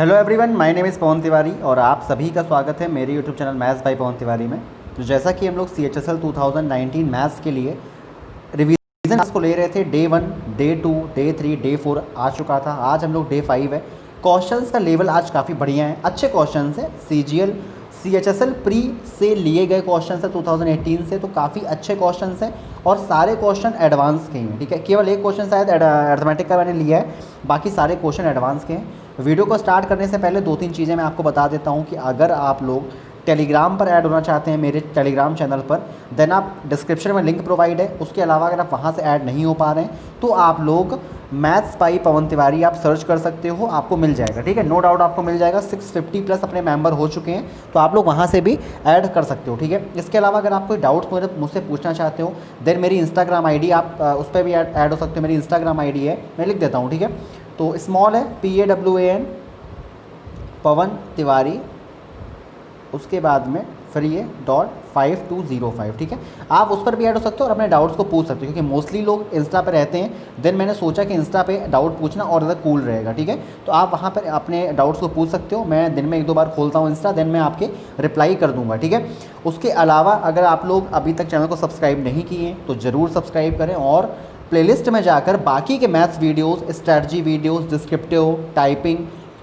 Hello everyone, my name is Pawan Tiwari और आप सभी का स्वागत है मेरे YouTube channel maths by Pawan Tiwari में। तो जैसा कि हम लोग CHSL 2019 मैथ्स के लिए रिवीजन क्लास को ले रहे थे, डे 1, डे 2, डे 3, डे 4 आ चुका था। आज हम लोग डे 5 है। क्वेश्चंस का लेवल आज काफ़ी बढ़िया है, अच्छे क्वेश्चंस है। CHSL प्री से लिए गए क्वेश्चंस है 2018 से, तो काफ़ी अच्छे क्वेश्चंस हैं और सारे क्वेश्चन एडवांस के हैं। ठीक है, केवल एक क्वेश्चन शायद अर्थमेटिक का मैंने लिया है, बाकी सारे क्वेश्चन एडवांस के हैं। वीडियो को स्टार्ट करने से पहले 2-3 चीज़ें मैं आपको बता देता हूं कि अगर आप लोग टेलीग्राम पर ऐड होना चाहते हैं मेरे टेलीग्राम चैनल पर, देन आप डिस्क्रिप्शन में लिंक प्रोवाइड है। उसके अलावा अगर आप वहां से ऐड नहीं हो पा रहे हैं तो आप लोग मैथ्स बाय पवन तिवारी आप सर्च कर सकते हो, आपको मिल जाएगा। ठीक है, नो डाउट आपको मिल जाएगा। 650 प्लस अपने मेंबर हो चुके हैं, तो आप लोग वहाँ से भी ऐड कर सकते हो। ठीक है, इसके अलावा अगर आप कोई डाउट्स मुझसे पूछना चाहते हो, देन मेरी इंस्टाग्राम ID आप उस पर भी ऐड हो सकते हो। मेरी इंस्टाग्राम ID है, मैं लिख देता हूँ। ठीक है, तो स्मॉल है PAWAN पवन तिवारी, उसके बाद में फ्री है .5205। ठीक है, आप उस पर भी ऐड हो सकते हो और अपने डाउट्स को पूछ सकते हो, क्योंकि मोस्टली लोग इंस्टा पे रहते हैं। देन मैंने सोचा कि इंस्टा पे डाउट पूछना और ज़्यादा कूल रहेगा। ठीक है, तो आप वहाँ पर अपने डाउट्स को पूछ सकते हो। मैं दिन में 1-2 बार खोलता हूँ इंस्टा, देन मैं आपके रिप्लाई कर दूँगा। ठीक है, उसके अलावा अगर आप लोग अभी तक चैनल को सब्सक्राइब नहीं किए हैं तो ज़रूर सब्सक्राइब करें और प्लेलिस्ट में जाकर बाकी के maths videos, strategy videos, descriptive, typing,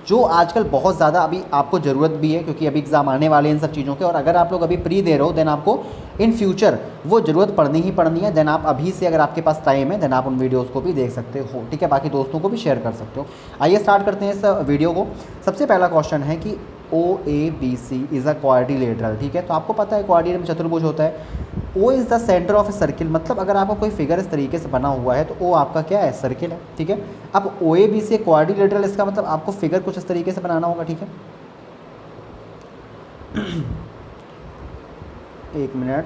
जो आजकल बहुत ज़्यादा अभी आपको ज़रूरत भी है, क्योंकि अभी एग्ज़ाम आने वाले हैं इन सब चीज़ों के। और अगर आप लोग अभी प्री दे रहे हो, देन आपको इन फ्यूचर वो ज़रूरत पड़नी ही पड़नी है। देन आप अभी से, अगर आपके पास टाइम है, देन आप उन वीडियोज़ को भी देख सकते हो। ठीक है, बाकी दोस्तों को भी शेयर कर सकते हो। आइए स्टार्ट करते हैं इस वीडियो को। सबसे पहला क्वेश्चन है कि OABC इज़ अ क्वाड्रिलेटरल। ठीक है, तो आपको पता है क्वाड्रिलेटरल में चतुर्भुज होता है। O is the centre of a circle, मतलब अगर आपका कोई फिगर इस तरीके से बना हुआ है तो O आपका क्या है, सर्किल है। ठीक है, अब OABC क्वाड्रिलेटरल, इसका मतलब आपको फिगर कुछ इस तरीके से बनाना होगा। ठीक है, एक मिनट।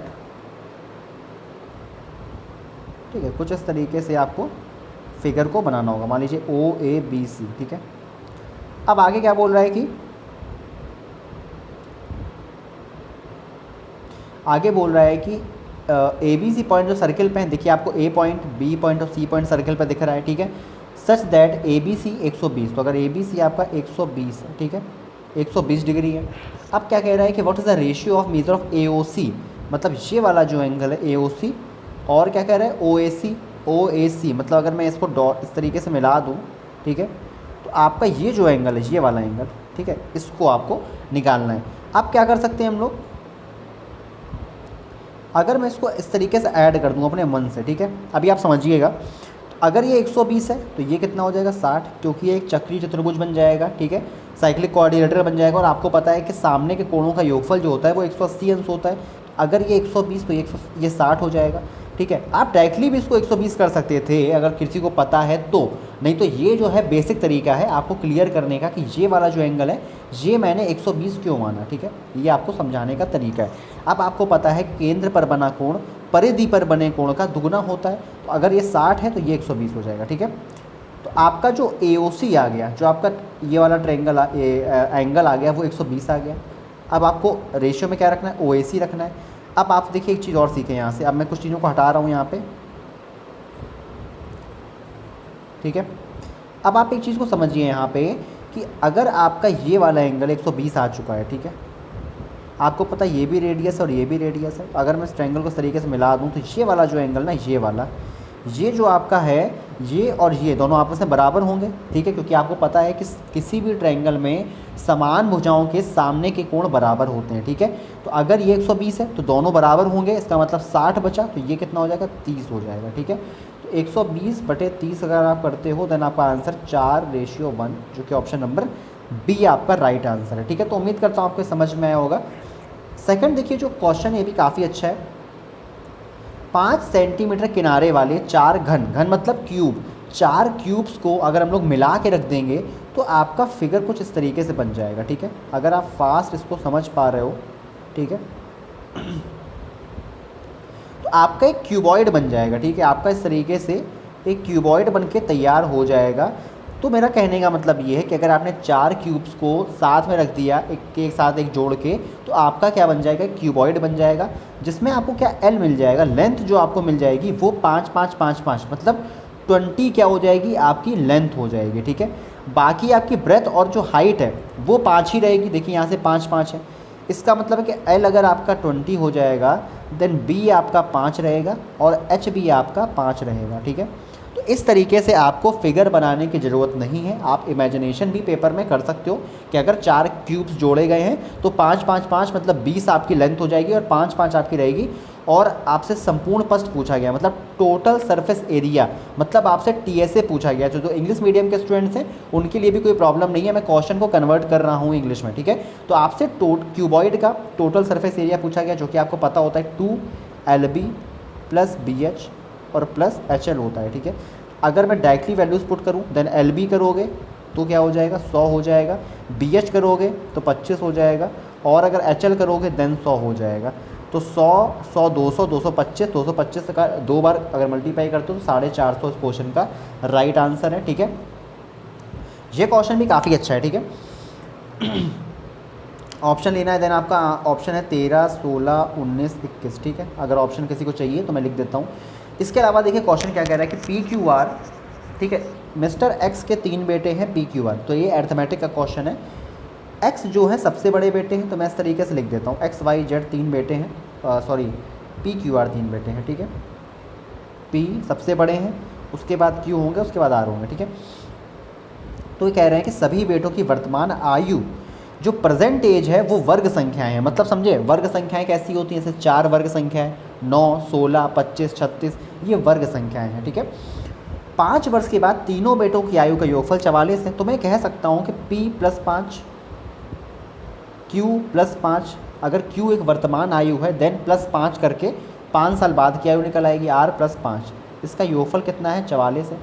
ठीक है, कुछ इस तरीके से आपको फिगर को बनाना होगा। मान लीजिए OABC। ठीक है, अब आगे क्या बोल रहा है कि आगे बोल रहा है कि ABC पॉइंट जो सर्किल पे है, देखिए आपको A पॉइंट, B पॉइंट और C पॉइंट सर्किल पे दिख रहा है। ठीक है, सच दैट ABC 120, तो अगर ABC आपका 120 है, ठीक है, 120 डिग्री है। अब क्या कह रहा है कि what is the ratio of measure of AOC, मतलब ये वाला जो एंगल है AOC, और क्या कह रहा है OAC, मतलब अगर मैं इसको डॉट इस तरीके से मिला दूँ, ठीक है, तो आपका ये जो एंगल है, ये वाला एंगल, ठीक है, इसको आपको निकालना है। अब क्या कर सकते हैं हम लोग, अगर मैं इसको इस तरीके से ऐड कर दूँ अपने मन से। ठीक है, अभी आप समझिएगा, तो अगर ये 120 है तो ये कितना हो जाएगा 60, क्योंकि ये एक चक्रीय चतुर्भुज बन जाएगा। ठीक है, साइक्लिक क्वाड्रिलेटरल बन जाएगा। और आपको पता है कि सामने के कोणों का योगफल जो होता है वो 180 अंश होता है। अगर ये 120 तो ये 60 हो जाएगा। ठीक है, आप डायरेक्टली भी इसको 120 कर सकते थे अगर किसी को पता है तो, नहीं तो ये जो है बेसिक तरीका है आपको क्लियर करने का कि ये वाला जो एंगल है ये मैंने 120 क्यों माना। ठीक है, ये आपको समझाने का तरीका है। अब आपको पता है कि केंद्र पर बना कोण परिधि पर बने कोण का दुगुना होता है, तो अगर ये 60 है तो ये 120 हो जाएगा। ठीक है, तो आपका जो AOC आ गया, जो आपका ये वाला ट्रायंगल एंगल आ गया, वो 120 आ गया। अब आपको रेशियो में क्या रखना है, OAC रखना है। अब आप देखिए एक चीज़ और सीखें यहाँ से। अब मैं कुछ चीज़ों को हटा रहा हूँ यहाँ पे। ठीक है, अब आप एक चीज़ को समझिए यहाँ पे कि अगर आपका ये वाला एंगल 120 आ चुका है, ठीक है, आपको पता है ये भी रेडियस है और ये भी रेडियस है। अगर मैं इस ट्रायंगल को इस तरीके से मिला दूँ तो ये वाला जो एंगल ना, ये वाला, ये जो आपका है, ये और ये दोनों आपस में बराबर होंगे। ठीक है, क्योंकि आपको पता है कि किसी भी ट्रायंगल में समान भुजाओं के सामने के कोण बराबर होते हैं। ठीक है, तो अगर ये 120 है तो दोनों बराबर होंगे, इसका मतलब 60 बचा, तो ये कितना हो जाएगा, 30 हो जाएगा। ठीक है, तो 120/30 अगर आप करते हो देन आपका आंसर 4:1, जो कि ऑप्शन नंबर B आपका राइट आंसर है। ठीक है, तो उम्मीद करता हूँ आपको समझ में आया होगा। सेकंड देखिए, जो क्वेश्चन ये भी काफ़ी अच्छा है। 5 सेंटीमीटर किनारे वाले 4 घन मतलब क्यूब, 4 क्यूब्स को अगर हम लोग मिला के रख देंगे तो आपका फिगर कुछ इस तरीके से बन जाएगा। ठीक है, अगर आप फास्ट इसको समझ पा रहे हो, ठीक है, तो आपका एक क्यूबॉइड बन जाएगा। ठीक है, आपका इस तरीके से एक क्यूबॉइड बन के तैयार हो जाएगा। तो मेरा कहने का मतलब ये है कि अगर आपने 4 क्यूब्स को साथ में रख दिया, एक के साथ एक जोड़ के, तो आपका क्या बन जाएगा, क्यूबॉइड बन जाएगा, जिसमें आपको क्या L मिल जाएगा, लेंथ जो आपको मिल जाएगी वो 5, 5, 5, 5, मतलब 20 क्या हो जाएगी, आपकी लेंथ हो जाएगी। ठीक है, बाकी आपकी ब्रेथ और जो हाइट है वो 5 ही रहेगी। देखिए यहाँ से 5 5 है, इसका मतलब है कि एल अगर आपका 20 हो जाएगा देन बी आपका 5 रहेगा और एच भी आपका 5 रहेगा। ठीक है, तो इस तरीके से आपको फिगर बनाने की ज़रूरत नहीं है, आप इमेजिनेशन भी पेपर में कर सकते हो कि अगर 4 क्यूब्स जोड़े गए हैं तो 5 5 5 मतलब 20 आपकी लेंथ हो जाएगी और 5 5 आपकी रहेगी। और आपसे संपूर्ण पृष्ठ पूछा गया, मतलब टोटल सरफेस एरिया, मतलब आपसे टीएसए पूछा गया। जो इंग्लिश मीडियम के स्टूडेंट्स हैं उनके लिए भी कोई प्रॉब्लम नहीं है, मैं क्वेश्चन को कन्वर्ट कर रहा हूँ इंग्लिश में। ठीक है, तो आपसे क्यूबॉइड का टोटल सरफेस एरिया पूछा गया, जो कि आपको पता होता है 2LB प्लस BH और प्लस HL होता है। ठीक है, अगर मैं डायरेक्टली वैल्यूज़ पुट करूँ देन LB करोगे तो क्या हो जाएगा 100 हो जाएगा, BH करोगे तो 25 हो जाएगा और अगर HL करोगे देन 100 हो जाएगा। तो 100 100 200 225 225 का 2 बार अगर मल्टीप्लाई करते हो तो 450 इस क्वेश्चन का राइट आंसर है। ठीक है, ये क्वेश्चन भी काफ़ी अच्छा है। ठीक है, ऑप्शन लेना है देन आपका ऑप्शन है 13 16 19 21। ठीक है, अगर ऑप्शन किसी को चाहिए तो मैं लिख देता हूँ। इसके अलावा देखिए क्वेश्चन क्या कह रहा है कि PQR, ठीक है, मिस्टर एक्स के 3 बेटे हैं PQR, तो ये अर्थमेटिक का क्वेश्चन है। एक्स जो है सबसे बड़े बेटे हैं, तो मैं इस तरीके से लिख देता हूँ XYZ 3 बेटे हैं, सॉरी PQR 3 बेटे हैं। ठीक है, P सबसे बड़े हैं, उसके बाद Q होंगे, उसके बाद R होंगे। ठीक है, तो ये कह रहे हैं कि सभी बेटों की वर्तमान आयु जो प्रेजेंट एज है वो वर्ग संख्याएं हैं। मतलब समझे, वर्ग संख्याएं कैसी होती हैं, जैसे 4 वर्ग संख्याएं 9 16 25 36, ये वर्ग संख्याएं हैं। ठीक है, 5 वर्ष के बाद तीनों बेटों की आयु का योगफल 44 है, तो मैं कह सकता हूँ कि P + 5 Q + 5, अगर Q एक वर्तमान आयु है देन +5 करके 5 साल बाद की आयु निकल आएगी R + 5, इसका योगफल कितना है 44 है।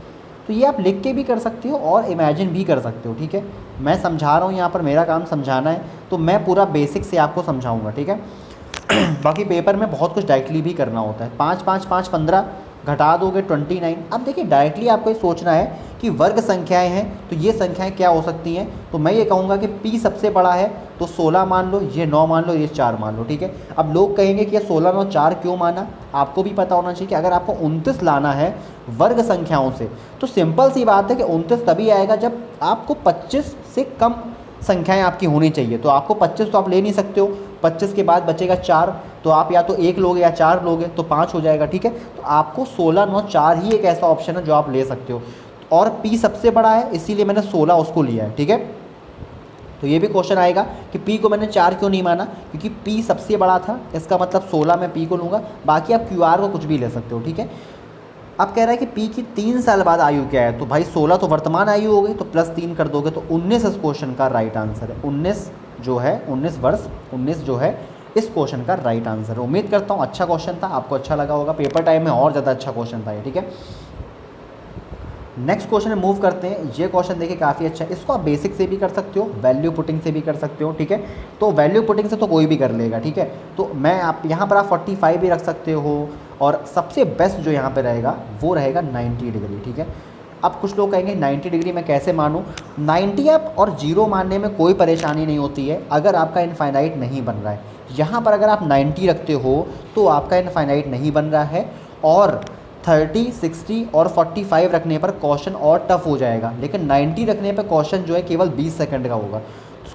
तो ये आप लिख के भी कर सकते हो और इमेजिन भी कर सकते हो। ठीक है, मैं समझा रहा हूँ, यहाँ पर मेरा काम समझाना है तो मैं पूरा बेसिक से आपको समझाऊंगा। ठीक है, बाकी पेपर में बहुत कुछ डायरेक्टली भी करना होता है। 5 5 5 15 घटा दोगे 29। अब देखिए डायरेक्टली आपको ये सोचना है कि वर्ग संख्याएं हैं तो ये संख्याएं क्या हो सकती हैं, तो मैं ये कहूँगा कि P सबसे बड़ा है तो 16 मान लो, ये 9 मान लो, ये 4 मान लो। ठीक है, अब लोग कहेंगे कि ये 16 9 4 क्यों माना, आपको भी पता होना चाहिए कि अगर आपको 29 लाना है वर्ग संख्याओं से तो सिंपल सी बात है कि 29 तभी आएगा जब आपको 25 से कम संख्याएं आपकी होनी चाहिए। तो आपको 25 तो आप ले नहीं सकते हो, 25 के बाद बचेगा 4, तो आप या तो 1 लोगे या 4 लोगे तो 5 हो जाएगा। ठीक है, तो आपको 16 9 4 ही एक ऐसा ऑप्शन है जो आप ले सकते हो, और P सबसे बड़ा है इसीलिए मैंने 16 उसको लिया है। ठीक है, तो ये भी क्वेश्चन आएगा कि P को मैंने 4 क्यों नहीं माना, क्योंकि P सबसे बड़ा था, इसका मतलब 16 में P को लूँगा, बाकी आप QR को कुछ भी ले सकते हो। ठीक है, अब कह रहा है कि P की 3 साल बाद आयु क्या है, तो भाई 16 तो वर्तमान आयु हो गई, तो +3 कर दोगे तो 19 इस क्वेश्चन का राइट आंसर है। 19 जो है 19 वर्ष 19 जो है इस क्वेश्चन का राइट आंसर है। उम्मीद करता हूँ अच्छा क्वेश्चन था, आपको अच्छा लगा होगा, पेपर टाइम में और ज़्यादा अच्छा क्वेश्चन था ये। ठीक है, नेक्स्ट क्वेश्चन में मूव करते हैं। ये क्वेश्चन देखिए काफ़ी अच्छा है, इसको आप बेसिक से भी कर सकते हो, वैल्यू पुटिंग से भी कर सकते हो। ठीक है, तो वैल्यू पुटिंग से तो कोई भी कर लेगा। ठीक है, तो मैं आप यहाँ पर आप 45 भी रख सकते हो और सबसे बेस्ट जो यहाँ पे रहेगा वो रहेगा 90 डिग्री। ठीक है, अब कुछ लोग कहेंगे 90 डिग्री मैं कैसे मानूँ, 90 आप और 0 मानने में कोई परेशानी नहीं होती है अगर आपका इनफाइनाइट नहीं बन रहा है। यहाँ पर अगर आप 90 रखते हो तो आपका इनफाइनाइट नहीं बन रहा है, और 30 60 और 45 रखने पर क्वेश्चन और टफ हो जाएगा, लेकिन 90 रखने पर क्वेश्चन जो है केवल 20 सेकंड का होगा।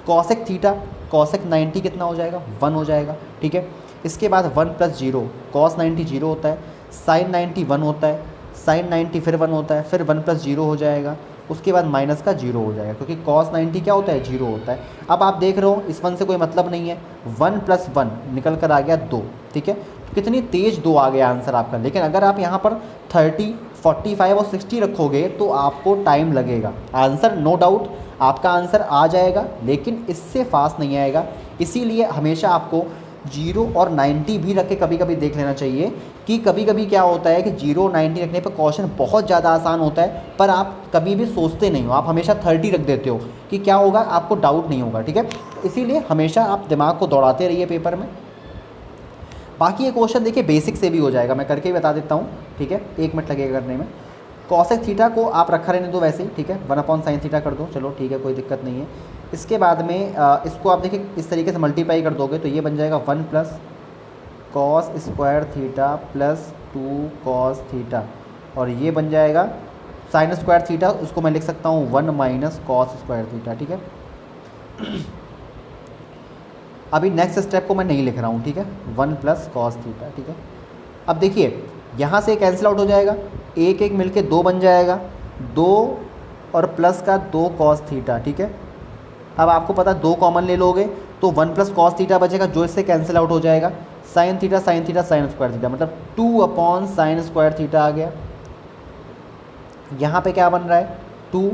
कॉसेक थीटा कॉसेक 90 कितना हो जाएगा 1 हो जाएगा। ठीक है, इसके बाद 1 + 0 कॉस 90 0 होता है, साइन 90 1 होता है, साइन 90 फिर 1 होता है, फिर 1 + 0 हो जाएगा, उसके बाद माइनस का 0 हो जाएगा, क्योंकि कॉस 90 क्या होता है 0 होता है। अब आप देख रहे हो इस 1 से कोई मतलब नहीं है, 1 + 1 निकल कर आ गया 2। ठीक है, तो कितनी तेज़ 2 आ गया आंसर आपका, लेकिन अगर आप यहाँ पर 30 45 और 60 रखोगे तो आपको टाइम लगेगा। आंसर नो डाउट आपका आंसर आ जाएगा, लेकिन इससे फास्ट नहीं आएगा। इसीलिए हमेशा आपको 0 और 90 भी रख के कभी कभी देख लेना चाहिए, कि कभी कभी क्या होता है कि 0 90 रखने पर क्वेश्चन बहुत ज़्यादा आसान होता है, पर आप कभी भी सोचते नहीं हो, आप हमेशा 30 रख देते हो कि क्या होगा, आपको डाउट नहीं होगा। ठीक है, इसीलिए हमेशा आप दिमाग को दौड़ाते रहिए पेपर में। बाकी ये क्वेश्चन देखिए बेसिक से भी हो जाएगा, मैं करके ही बता देता हूँ। ठीक है, 1 मिनट लगेगा करने में। कॉसेक थीटा को आप रखा रहने दो वैसे ही, ठीक है, 1/sin थीटा कर दो, चलो ठीक है, कोई दिक्कत नहीं है। इसके बाद में इसको आप देखिए इस तरीके से मल्टीप्लाई कर दोगे तो ये बन जाएगा 1 + cos² थीटा + 2 cos थीटा, और ये बन जाएगा साइन स्क्वायर थीटा, उसको मैं लिख सकता हूँ 1 माइनस कॉस स्क्वायर थीटा, ठीक है। अभी नेक्स्ट स्टेप को मैं नहीं लिख रहा हूँ, ठीक है, 1 प्लस कॉस थीटा, ठीक है। अब देखिए यहाँ से कैंसिल आउट हो जाएगा, एक एक मिलके 2 बन जाएगा, 2 और प्लस का 2 कॉस थीटा, ठीक है। अब आपको पता है 2 कॉमन ले लोगे तो 1 प्लस कॉस थीटा बचेगा, जो इससे कैंसिल आउट हो जाएगा। Sine theta sine theta sine square theta, मतलब 2 अपॉन साइन स्क्वायर थीटा आ गया। यहाँ पे क्या बन रहा है, 2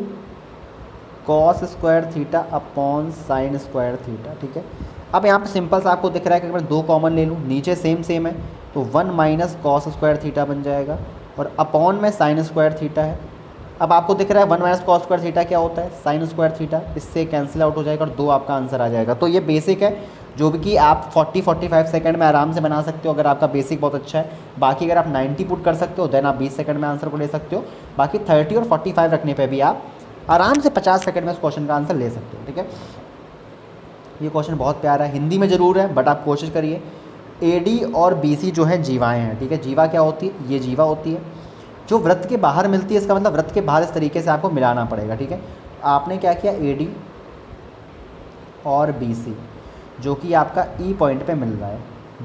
cos square theta upon sine square theta, ठीक है। अब यहाँ पे सिंपल सा आपको दिख रहा है कि अगर मैं 2 कॉमन ले लूँ, नीचे सेम सेम है, तो 1 माइनस कॉस स्क्वायर थीटा बन जाएगा, और अपॉन में साइन स्क्वायर थीटा है। अब आपको दिख रहा है 1 माइनस कॉस स्क्वायर थीटा क्या होता है, साइन स्क्वायर थीटा, इससे कैंसिल आउट हो जाएगा और 2 आपका आंसर आ जाएगा। तो ये बेसिक है, जो भी कि आप 40-45 सेकंड में आराम से बना सकते हो अगर आपका बेसिक बहुत अच्छा है। बाकी अगर आप 90 पुट कर सकते हो देन आप 20 सेकंड में आंसर को ले सकते हो। बाकी 30 और 45 रखने पे भी आप आराम से 50 सेकंड में इस क्वेश्चन का आंसर ले सकते हो, ठीक है। ये क्वेश्चन बहुत प्यारा है, हिंदी में ज़रूर है बट आप कोशिश करिए। AD और BC जो है जीवाएँ हैं, ठीक है। जीवा क्या होती है, ये जीवा होती है जो वृत्त के बाहर मिलती है, इसका मतलब वृत्त के बाहर इस तरीके से आपको मिलाना पड़ेगा, ठीक है। आपने क्या किया, AD और BC जो कि आपका E पॉइंट पे मिल रहा है,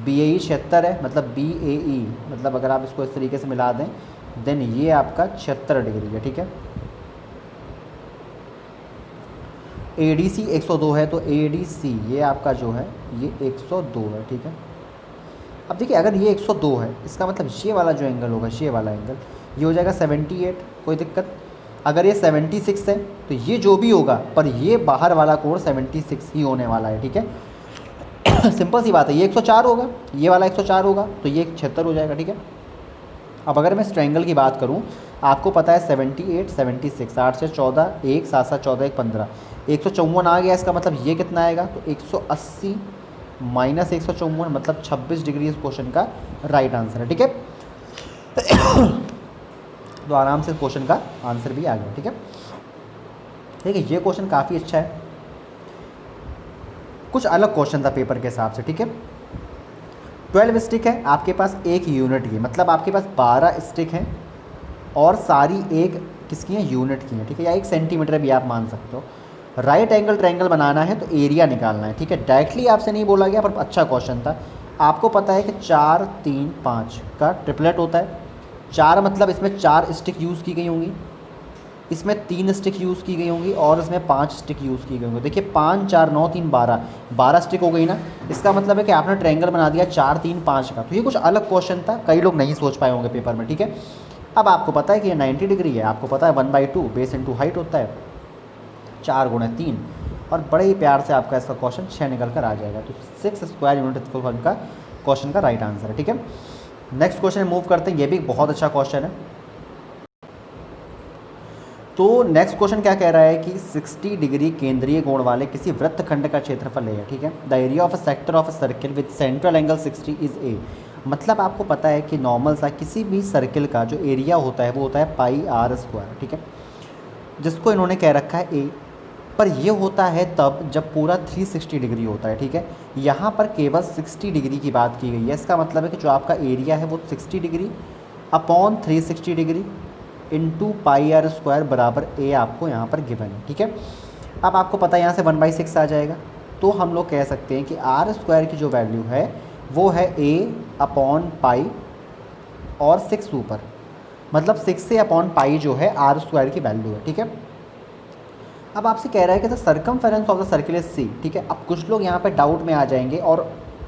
BAE 76 है, मतलब BAE मतलब अगर आप इसको इस तरीके से मिला दें देन ये आपका 76 डिग्री है, ठीक है। ADC 102 है, तो ADC ये आपका जो है ये 102 है, ठीक है। अब देखिए अगर ये 102 है, इसका मतलब ये वाला जो एंगल होगा, ये वाला एंगल ये हो जाएगा 78, कोई दिक्कत। अगर ये 76 है तो ये जो भी होगा, पर ये बाहर वाला कोण 76 ही होने वाला है, ठीक है। सिंपल सी बात है, ये 104 होगा, ये वाला 104 होगा, तो ये 76 हो जाएगा, ठीक है। अब अगर मैं इस ट्रायंगल की बात करूं, आपको पता है 78 76, 8 से 14 1, 7 7 14 1 15, 154 आ गया। इसका मतलब ये कितना आएगा, तो 180 माइनस 154 मतलब 26 डिग्री इस क्वेश्चन का राइट आंसर है, ठीक है। तो आराम से क्वेश्चन का आंसर भी आ गया, ठीक है। ठीक है, ये क्वेश्चन काफ़ी अच्छा है, कुछ अलग क्वेश्चन था पेपर के हिसाब से, ठीक है। 12 स्टिक है आपके पास 1 यूनिट की, मतलब आपके पास 12 स्टिक हैं और सारी एक किसकी हैं, यूनिट की हैं, ठीक है, या 1 सेंटीमीटर भी आप मान सकते हो। राइट एंगल ट्रायंगल बनाना है तो एरिया निकालना है, ठीक है। डायरेक्टली आपसे नहीं बोला गया पर अच्छा क्वेश्चन था। आपको पता है कि 4 3 5 का ट्रिपलेट होता है। 4 मतलब इसमें 4 स्टिक यूज़ की गई होंगी, इसमें 3 स्टिक यूज़ की गई होंगी और इसमें 5 स्टिक यूज़ की गई होंगी। देखिए 5 4 9 3 12 स्टिक हो गई ना। इसका मतलब है कि आपने ट्रायंगल बना दिया 4 3 5 का। तो ये कुछ अलग क्वेश्चन था, कई लोग नहीं सोच पाए होंगे पेपर में, ठीक है। अब आपको पता है कि ये 90 डिग्री है, आपको पता है 1/2 बेस इंटू हाइट होता है, 4 गुणे 3, और बड़े ही प्यार से आपका इसका क्वेश्चन 6 निकल कर आ जाएगा। तो 6 स्क्वायर यूनिट इसको का क्वेश्चन का राइट आंसर है, ठीक है। नेक्स्ट क्वेश्चन मूव करते हैं, ये भी बहुत अच्छा क्वेश्चन है। तो नेक्स्ट क्वेश्चन क्या कह रहा है कि 60 डिग्री केंद्रीय कोण वाले किसी वृत्तखंड का क्षेत्रफल है, ठीक है। The area of a sector of a circle with central angle 60 is a. मतलब आपको पता है कि नॉर्मल सा किसी भी सर्किल का जो एरिया होता है वो होता है πr², ठीक है, जिसको इन्होंने कह रखा है ए। पर ये होता है तब जब पूरा 360 डिग्री होता है, ठीक है। यहाँ पर केवल 60 डिग्री की बात की गई है। इसका मतलब है कि जो आपका एरिया है वो 60 degree upon 360 degree into πr² बराबर ए आपको यहाँ पर गिवन है, ठीक है। अब आपको पता है यहाँ से 1/6 आ जाएगा, तो हम लोग कह सकते हैं कि r² की जो वैल्यू है वो है a अपॉन पाई और 6 ऊपर, मतलब 6 से अपॉन पाई जो है r² की वैल्यू है, ठीक है। अब आपसे कह रहा है कि the circumference of the circle is C, ठीक है। अब कुछ लोग यहाँ पे डाउट में आ जाएंगे और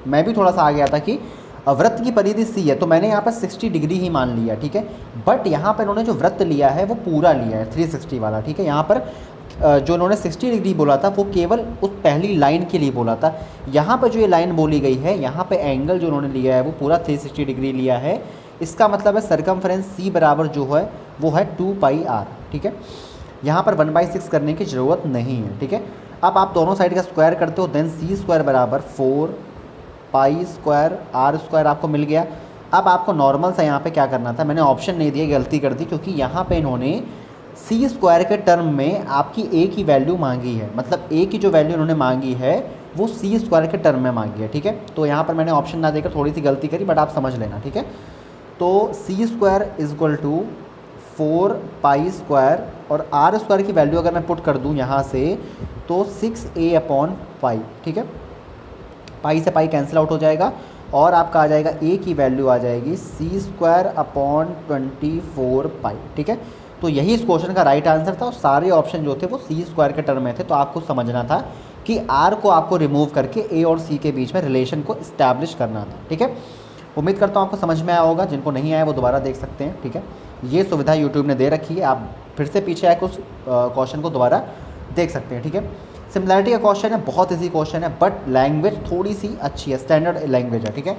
मैं भी थोड़ा सा आ गया था कि वृत्त की परिधि सी है, तो मैंने यहाँ पर 60 डिग्री ही मान लिया, ठीक है। बट यहाँ पर इन्होंने जो वृत्त लिया है वो पूरा लिया है 360 वाला, ठीक है। यहाँ पर जो इन्होंने 60 डिग्री बोला था वो केवल उस पहली लाइन के लिए बोला था। यहाँ पर जो ये लाइन बोली गई है, यहाँ पे एंगल जो उन्होंने लिया है वो पूरा 360 डिग्री लिया है। इसका मतलब है सर्कमफेरेंस सी बराबर जो है वो है 2πr, ठीक है। यहाँ पर 1/6 करने की ज़रूरत नहीं है, ठीक है। अब आप दोनों साइड का स्क्वायर करते हो देन c² बराबर 4π² r² आपको मिल गया। अब आपको नॉर्मल सा यहाँ पे क्या करना था, मैंने ऑप्शन नहीं दिया, गलती कर दी, क्योंकि यहाँ पे इन्होंने c² के टर्म में आपकी a की वैल्यू मांगी है, मतलब a की जो वैल्यू इन्होंने मांगी है वो c² के टर्म में मांगी है, ठीक है। तो यहाँ पर मैंने ऑप्शन ना देकर थोड़ी सी गलती करी, बट आप समझ लेना, ठीक है। तो c² is equal to 4 pi square, और आर स्क्वायर की वैल्यू अगर मैं पुट कर दूँ यहाँ से तो 6a अपॉन पाई, ठीक है। पाई से पाई कैंसिल आउट हो जाएगा और आपका आ जाएगा a की वैल्यू आ जाएगी सी स्क्वायर अपॉन 24 पाई, ठीक है। तो यही इस क्वेश्चन का राइट आंसर था और सारे ऑप्शन जो थे वो सी स्क्वायर के टर्म में थे। तो आपको समझना था कि आर को आपको रिमूव करके ए और सी के बीच में रिलेशन को इस्टेब्लिश करना था, ठीक है। उम्मीद करता हूँ आपको समझ में आया होगा, जिनको नहीं आया वो दोबारा देख सकते हैं, ठीक है। ये सुविधा यूट्यूब ने दे रखी है, आप फिर से पीछे आए उस क्वेश्चन को दोबारा देख सकते हैं, ठीक है। सिमिलैरिटी का क्वेश्चन है, बहुत ईजी क्वेश्चन है, बट लैंग्वेज थोड़ी सी अच्छी है, स्टैंडर्ड लैंग्वेज है, ठीक है।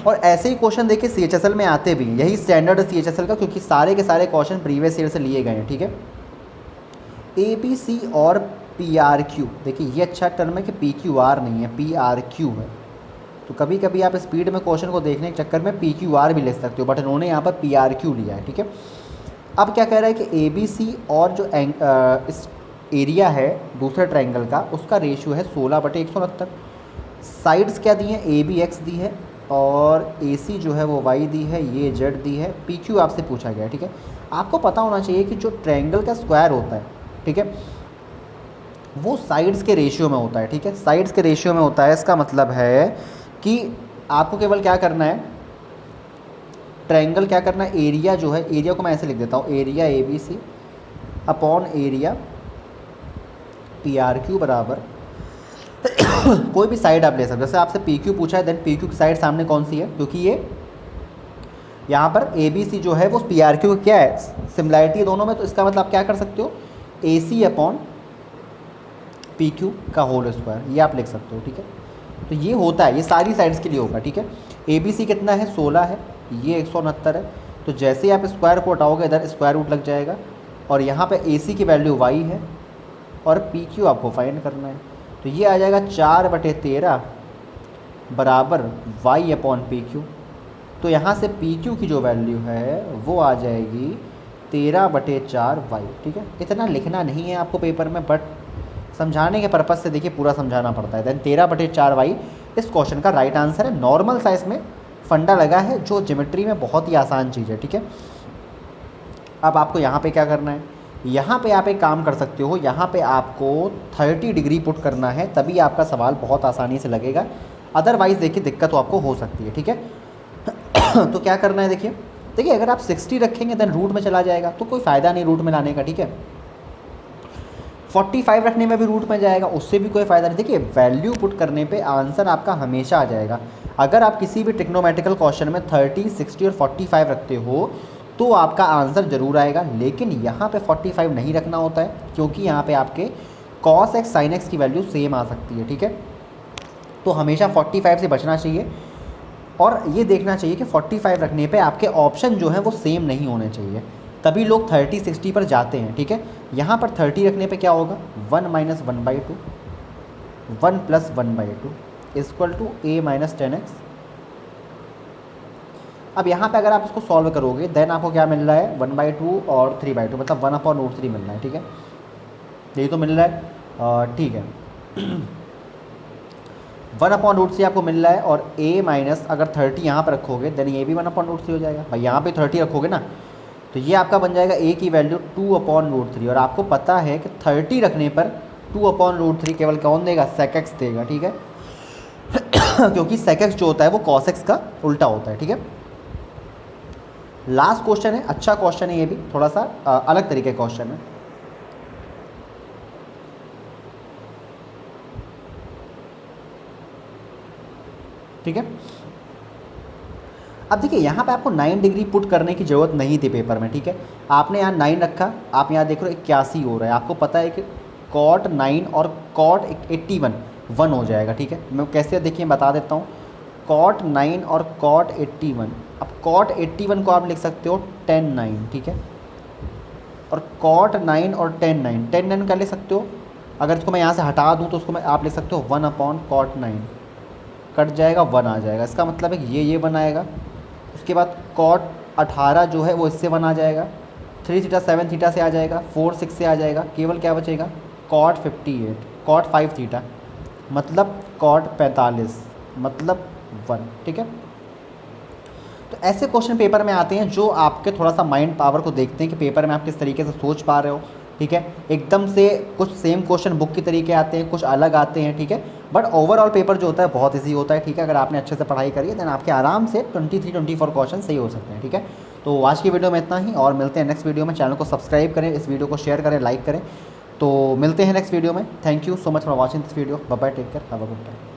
और ऐसे ही क्वेश्चन देखिए CHSL में आते भी हैं, यही स्टैंडर्ड है CHSL का, क्योंकि सारे के सारे क्वेश्चन प्रीवियस ईयर से लिए गए हैं, ठीक है। ABC और PRQ, देखिए ये अच्छा टर्म है कि PQR नहीं है, PRQ है। तो कभी कभी आप स्पीड में क्वेश्चन को देखने के चक्कर में PQR भी ले सकते हो, बट इन्होंने यहाँ पर PRQ लिया है, ठीक है। अब क्या कह रहा है कि ABC और जो इस एरिया है दूसरे ट्रायंगल का, उसका रेशियो है 16/169। साइड्स क्या दी हैं, AB X दी है और AC जो है वो Y दी है, ये Z दी है, PQ आपसे पूछा गया है, ठीक है। आपको पता होना चाहिए कि जो ट्रायंगल का स्क्वायर होता है, ठीक है, वो साइड्स के रेशियो में होता है, ठीक है। साइड्स के रेशियो में होता है, इसका मतलब है कि आपको केवल क्या करना है, ट्रायंगल क्या करना है, एरिया जो है, एरिया को मैं ऐसे लिख देता हूँ, area ABC upon area PRQ बराबर कोई भी साइड आप ले सकते हो। जैसे आपसे PQ पूछा है, देन PQ की साइड सामने कौन सी है, क्योंकि ये यहाँ पर ABC जो है वो PRQ क्या है, सिमिलैरिटी है दोनों में, तो इसका मतलब आप क्या कर सकते हो, AC अपॉन PQ का होल स्क्वायर, ये आप लिख सकते हो, ठीक है। तो ये होता है, ये सारी साइड्स के लिए होगा, ठीक है। ABC कितना है, 16 है, ये 169 है, तो जैसे ही आप स्क्वायर को हटाओगे इधर स्क्वायर रूट लग जाएगा, और यहाँ पे AC की वैल्यू Y है और PQ आपको फाइंड करना है, तो ये आ जाएगा 4/13 बराबर Y अपॉन PQ। तो यहाँ से PQ की जो वैल्यू है वो आ जाएगी 13/4Y, ठीक है। इतना लिखना नहीं है आपको पेपर में, बट समझाने के पर्पज़ से देखिए पूरा समझाना पड़ता है। देन 13/4Y इस क्वेश्चन का राइट आंसर है। नॉर्मल साइज में फंडा लगा है, जो ज्योमेट्री में बहुत ही आसान चीज़ है, ठीक है। अब आपको यहाँ पे क्या करना है, यहाँ पे आप एक काम कर सकते हो, यहाँ पे आपको 30 डिग्री पुट करना है, तभी आपका सवाल बहुत आसानी से लगेगा। अदरवाइज़ देखिए दिक्कत तो आपको हो सकती है, ठीक है। तो क्या करना है, देखिए अगर आप 60 रखेंगे देन रूट में चला जाएगा, तो कोई फ़ायदा नहीं रूट में लाने का, ठीक है। 45 रखने में भी रूट में जाएगा, उससे भी कोई फ़ायदा नहीं। देखिए वैल्यू पुट करने पे आंसर आपका हमेशा आ जाएगा। अगर आप किसी भी ट्रिग्नोमेट्रिकल क्वेश्चन में 30, 60 और 45 रखते हो तो आपका आंसर ज़रूर आएगा, लेकिन यहाँ पे 45 नहीं रखना होता है, क्योंकि यहाँ पे आपके cos x sin x की वैल्यू सेम आ सकती है, ठीक है। तो हमेशा 45 से बचना चाहिए, और ये देखना चाहिए कि 45 रखने पे आपके ऑप्शन जो हैं वो सेम नहीं होने चाहिए, तभी लोग 30, 60 पर जाते हैं, ठीक है। यहाँ पर 30 रखने पे क्या होगा, 1 - 1/2, 1 + 1/2 इक्वल टू a - 10x। अब यहाँ पे अगर आप इसको सॉल्व करोगे देन आपको क्या मिल रहा है, 1/2 और 3/2, मतलब 1/√3 मिल रहा है, ठीक है। यही तो मिल रहा है, ठीक है। 1/√3 आपको मिल रहा है, और a माइनस अगर 30 यहाँ पर रखोगे देन ये भी 1/√3 हो जाएगा। भाई यहाँ पे 30 रखोगे ना, तो ये आपका बन जाएगा a की वैल्यू 2/√3, और आपको पता है कि 30 रखने पर 2/√3 केवल कौन देगा, sec x देगा, ठीक है। क्योंकि sec x जो होता है वो cos x का उल्टा होता है, ठीक है। लास्ट क्वेश्चन है, अच्छा क्वेश्चन है, ये भी थोड़ा सा अलग तरीके का क्वेश्चन है। ठीक है, अब देखिए यहाँ पे आपको 9 डिग्री पुट करने की ज़रूरत नहीं थी पेपर में, ठीक है। आपने यहाँ 9 रखा, आप यहाँ देख रहे हो 81 हो रहा है, आपको पता है कि cot 9 और cot 81 1 हो जाएगा, ठीक है। मैं कैसे देखिए बता देता हूँ, cot 9 और cot 81, अब cot 81 को आप लिख सकते हो tan 9, ठीक है, और cot 9 और tan 9 का लिख सकते हो। अगर इसको मैं यहाँ से हटा दूँ तो उसको मैं आप लिख सकते हो 1/cot 9, कट जाएगा 1 आ जाएगा, इसका मतलब है कि ये 1 आएगा। उसके बाद cot 18 जो है वो इससे 1 आ जाएगा, 3 थीटा 7 थीटा से आ जाएगा, 4 6 से आ जाएगा, केवल क्या बचेगा cot 58, cot 5 थीटा मतलब cot 45 मतलब 1, ठीक है। तो ऐसे क्वेश्चन पेपर में आते हैं जो आपके थोड़ा सा माइंड पावर को देखते हैं कि पेपर में आप किस तरीके से सोच पा रहे हो, ठीक है। एकदम से कुछ सेम क्वेश्चन बुक की तरीके आते हैं, कुछ अलग आते हैं, ठीक है। बट ओवरऑल पेपर जो होता है बहुत ईजी होता है, ठीक है। अगर आपने अच्छे से पढ़ाई करी है देन आपके आराम से 23-24 क्वेश्चन सही हो सकते हैं, ठीक है। तो आज की वीडियो में इतना ही, और मिलते हैं नेक्स्ट वीडियो में। चैनल को सब्सक्राइब करें, इस वीडियो को शेयर करें, लाइक करें। तो मिलते हैं नेक्स्ट वीडियो में। Thank you so much for watching this video. Bye bye, take care, have a good time.